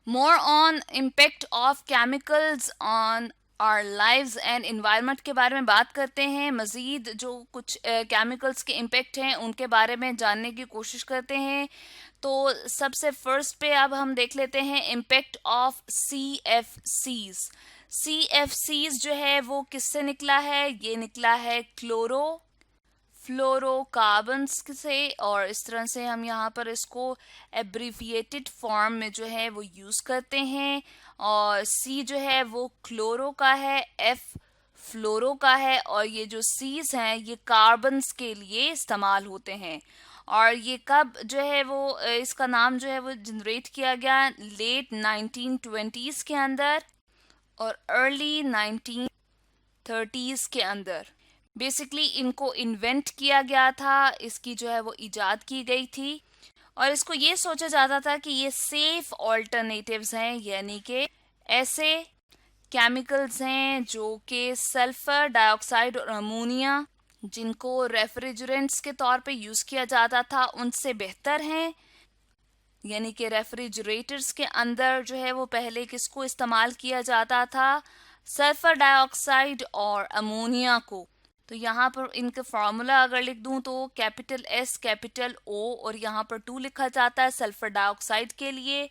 More on impact of chemicals on our lives and environment के बारे में बात करते हैं। मज़ीद जो कुछ केमिकल्स के इम्पेक्ट हैं उनके बारे में जानने की कोशिश करते हैं। तो सबसे फर्स्ट पे अब हम देख लेते हैं इम्पेक्ट ऑफ CFCs। CFCs जो है वो किससे निकला है? ये निकला है क्लोरो फ्लोरोकार्बन्स से, और इस तरह से हम यहाँ पर इसको एब्रीविएटेड फॉर्म में जो है वो यूज़ करते हैं। और सी जो है वो क्लोरो का है, एफ फ्लोरो का है, और ये जो सीज हैं ये कार्बन्स के लिए इस्तेमाल होते हैं। और ये कब जो है वो इसका नाम जो है वो जनरेट किया गया? लेट 1920s के अंदर और अर्ली 1930s के अंदर। बेसिकली इनको इन्वेंट किया गया था, इसकी जो है वो इजाद की गई थी, और इसको ये सोचा जाता था कि ये सेफ ऑल्टरनेटिव्स हैं, यानी कि ऐसे केमिकल्स हैं जो कि सल्फर डाइऑक्साइड और अमोनिया जिनको रेफ्रिजरेंट्स के तौर पे यूज़ किया जाता था उनसे बेहतर हैं। यानी कि रेफ्रिजरेटर्स के अंदर जो है वो पहले किसको इस्तेमाल किया जाता था? सल्फर डाइऑक्साइड और अमोनिया को। तो यहाँ पर इनका फॉर्मूला अगर लिख दूं तो कैपिटल S कैपिटल O, और यहाँ पर 2 लिखा जाता है सल्फर डाइऑक्साइड के लिए।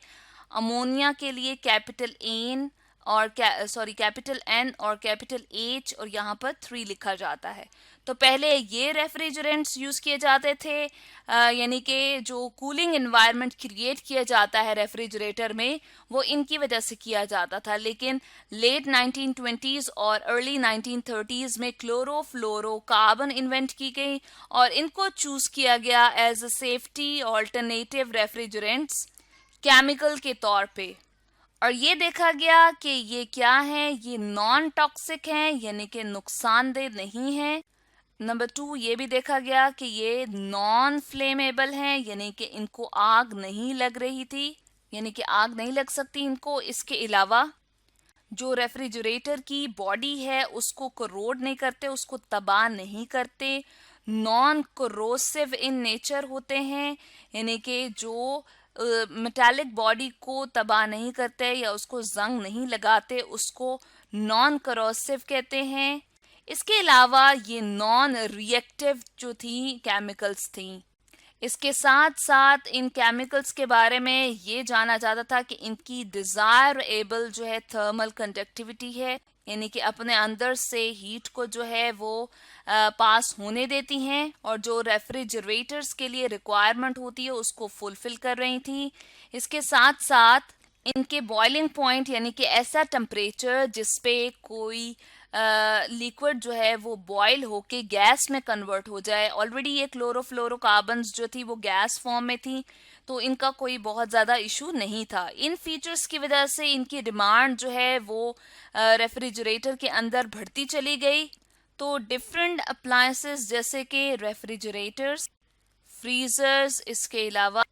अमोनिया के लिए कैपिटल N और कैपिटल N और कैपिटल H, और यहाँ पर 3 लिखा जाता है। तो पहले ये रेफ्रिजरेंट्स यूज़ किए जाते थे, यानी कि जो कूलिंग एनवायरनमेंट क्रिएट किया जाता है रेफ्रिजरेटर में वो इनकी वजह से किया जाता था। लेकिन लेट 1920s और अर्ली 1930s में क्लोरोफ्लोरोकार्बन इन्वेंट की गई और इनको चूज़ किया गया as a safety alternative refrigerants chemical के तौर पे। और ये देखा गया कि ये क्या है, ये नॉन टॉक्सिक हैं, यानी कि नुकसानदेह नहीं है। नंबर 2, ये भी देखा गया कि ये नॉन फ्लेमेबल हैं, यानी कि इनको आग नहीं लग रही थी, यानी कि आग नहीं लग सकती इनको। इसके अलावा जो रेफ्रिजरेटर की बॉडी है उसको करोड नहीं करते, उसको तबाह नहीं करते, नॉन कोरोसिव इन नेचर होते हैं, यानी कि जो मेटालिक बॉडी को तबाह नहीं करते या उसको जंग नहीं लगाते, उसको नॉन करोसिव कहते हैं। इसके अलावा ये नॉन रिएक्टिव जो थी केमिकल्स थी। इसके साथ साथ इन केमिकल्स के बारे में ये जाना जाता था कि इनकी डिजायरेबल जो है थर्मल कंडक्टिविटी है, यानी कि अपने अंदर से हीट को जो है वो पास होने देती हैं, और जो रेफ्रिजरेटर्स के लिए रिक्वायरमेंट होती है उसको फुलफिल कर रही थी। इसके साथ साथ इनके बॉइलिंग पॉइंट, यानी कि ऐसा टेम्परेचर जिसपे कोई लिक्विड जो है वो बॉयल होके गैस में कन्वर्ट हो जाए। ऑलरेडी ये क्लोरोफ्लोरोकार्बन्स जो थी वो गैस फॉर्म में थी, तो इनका कोई बहुत ज़्यादा इशू नहीं था। इन फीचर्स की वजह से इनकी डिमांड जो है वो रेफ्रिजरेटर के अंदर बढ़ती चली गई। तो डिफरेंट अप्लायंसेस जैसे कि रेफ्रिजरेटर्स, फ्रीजर्स, इसके अलावा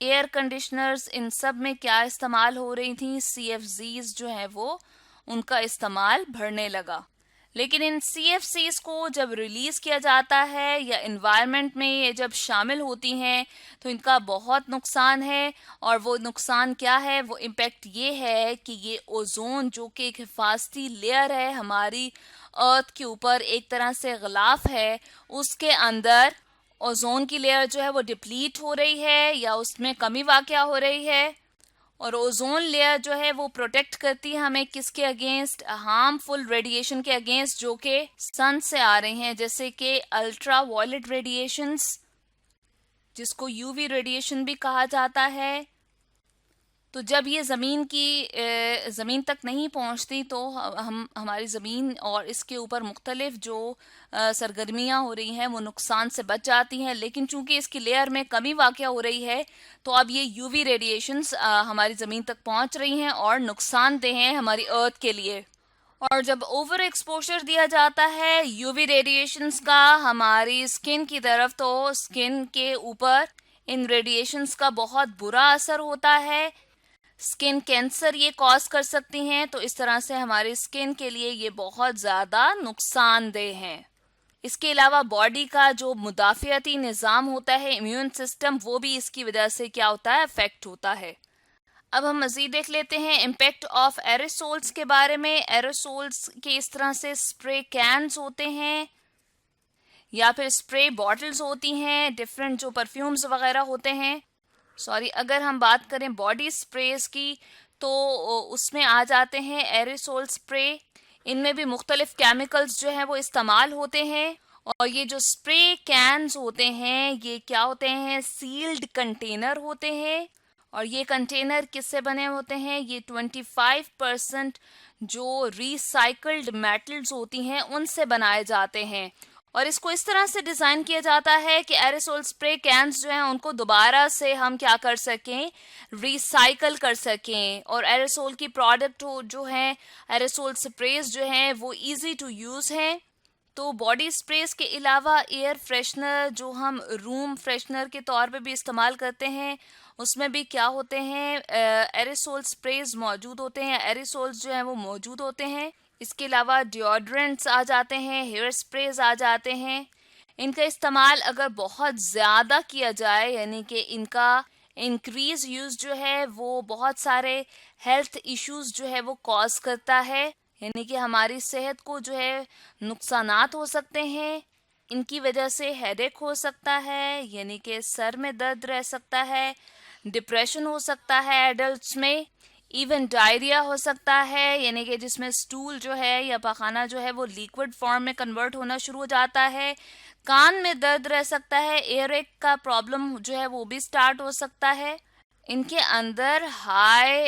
एयर कंडीशनर्स, इन सब में क्या इस्तेमाल हो रही थी? CFCs जो है वो उनका इस्तेमाल बढ़ने लगा। लेकिन इन CFCs को जब रिलीज किया जाता है या इन्वायरमेंट में ये जब शामिल होती हैं तो इनका बहुत नुकसान है। और वो नुकसान क्या है? वो इम्पेक्ट ये है कि ये ओजोन जो कि एक हिफाजती लेयर है हमारी अर्थ के ऊपर, एक तरह से गिलाफ है, उसके अंदर ओजोन की लेयर जो है वो डिप्लीट हो रही है या उसमें कमी वाक़या हो रही है। और ओजोन लेयर जो है वो प्रोटेक्ट करती है हमें किसके अगेंस्ट? हार्मफुल रेडिएशन के अगेंस्ट जो कि सन से आ रही हैं, जैसे कि अल्ट्रा वायलेट रेडिएशंस, जिसको UV रेडिएशन भी कहा जाता है। तो जब ये ज़मीन तक नहीं पहुंचती तो हम हमारी ज़मीन और इसके ऊपर मुख्तलिफ जो सरगर्मियां हो रही हैं वो नुकसान से बच जाती हैं। लेकिन चूंकि इसकी लेयर में कमी वाक़या हो रही है तो अब ये UV रेडिएशंस हमारी ज़मीन तक पहुंच रही हैं और नुकसानदेह हैं हमारी अर्थ के लिए। और जब ओवर एक्सपोजर दिया जाता है UV रेडिएशंस का हमारी स्किन की तरफ, तो स्किन के ऊपर इन रेडिएशंस का बहुत बुरा असर होता है। स्किन कैंसर ये कॉज कर सकती हैं, तो इस तरह से हमारी स्किन के लिए ये बहुत ज़्यादा नुकसानदेह हैं। इसके अलावा बॉडी का जो मुदाफ़ियाती निज़ाम होता है, इम्यून सिस्टम, वो भी इसकी वजह से क्या होता है? अफेक्ट होता है। अब हम मज़ीद देख लेते हैं इम्पैक्ट ऑफ एरोसोल्स के बारे में। एरोसोल्स के इस तरह से स्प्रे कैन्स होते हैं या फिर स्प्रे बॉटल्स होती हैं, डिफरेंट जो परफ्यूम्स वगैरह होते हैं। सॉरी, अगर हम बात करें बॉडी स्प्रेज की तो उसमें आ जाते हैं एरोसोल स्प्रे। इनमें भी मुख्तलिफ केमिकल्स जो हैं वो इस्तेमाल होते हैं। और ये जो स्प्रे कैन्स होते हैं ये क्या होते हैं, सील्ड कंटेनर होते हैं। और ये कंटेनर किससे बने होते हैं, ये 25% जो रिसाइकल्ड मेटल्स होती हैं उनसे बनाए जाते हैं। और इसको इस तरह से डिज़ाइन किया जाता है कि एरोसोल स्प्रे कैंस जो हैं उनको दोबारा से हम क्या कर सकें, रिसाइकल कर सकें। और एरोसोल की प्रोडक्ट जो है, एरोसोल स्प्रेज जो हैं वो इजी टू यूज़ हैं। तो बॉडी स्प्रेज के अलावा एयर फ्रेशनर जो हम रूम फ्रेशनर के तौर पे भी इस्तेमाल करते हैं, उसमें भी क्या होते हैं, एरोसोल स्प्रेज मौजूद होते हैं, एरोसोल्स जो हैं वो मौजूद होते हैं। इसके अलावा डिओड्रेंट्स आ जाते हैं, हेयर स्प्रेज आ जाते हैं। इनका इस्तेमाल अगर बहुत ज़्यादा किया जाए, यानी कि इनका इंक्रीज यूज़ जो है वो बहुत सारे हेल्थ इश्यूज जो है वो कॉज करता है, यानी कि हमारी सेहत को जो है नुकसानात हो सकते हैं। इनकी वजह से हेडेक हो सकता है, यानी कि सर में दर्द रह सकता है, डिप्रेशन हो सकता है एडल्ट्स में, इवन डायरिया हो सकता है, यानी कि जिसमें स्टूल जो है या पखाना जो है वो लिक्विड फॉर्म में कन्वर्ट होना शुरू हो जाता है। कान में दर्द रह सकता है, एयर एक का प्रॉब्लम जो है वो भी स्टार्ट हो सकता है। इनके अंदर high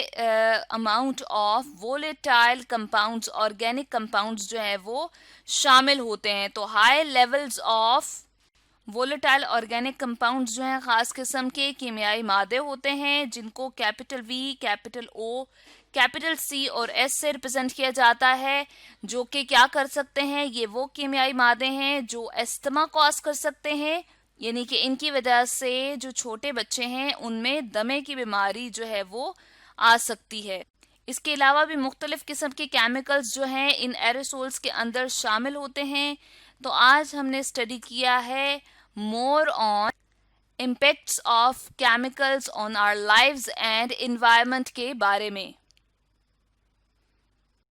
amount of volatile compounds, organic compounds जो है वो शामिल होते हैं। तो high levels of volatile organic compounds जो हैं ख़ास किस्म के कीमियाई मादे होते हैं, जिनको कैपिटल वी, कैपिटल ओ, कैपिटल सी और एस से रिप्रेजेंट किया जाता है, जो कि क्या कर सकते हैं, ये वो कीमियाई मादे हैं जो अस्थमा कॉज कर सकते हैं, यानी कि इनकी वजह से जो छोटे बच्चे हैं उनमें दमे की बीमारी जो है वो आ सकती है। इसके अलावा भी मुख्तलिफ किस्म के केमिकल्स जो हैं इन एरोसोल्स के अंदर शामिल होते हैं। तो आज हमने स्टडी किया है more on impacts of chemicals on our lives and environment के बारे में।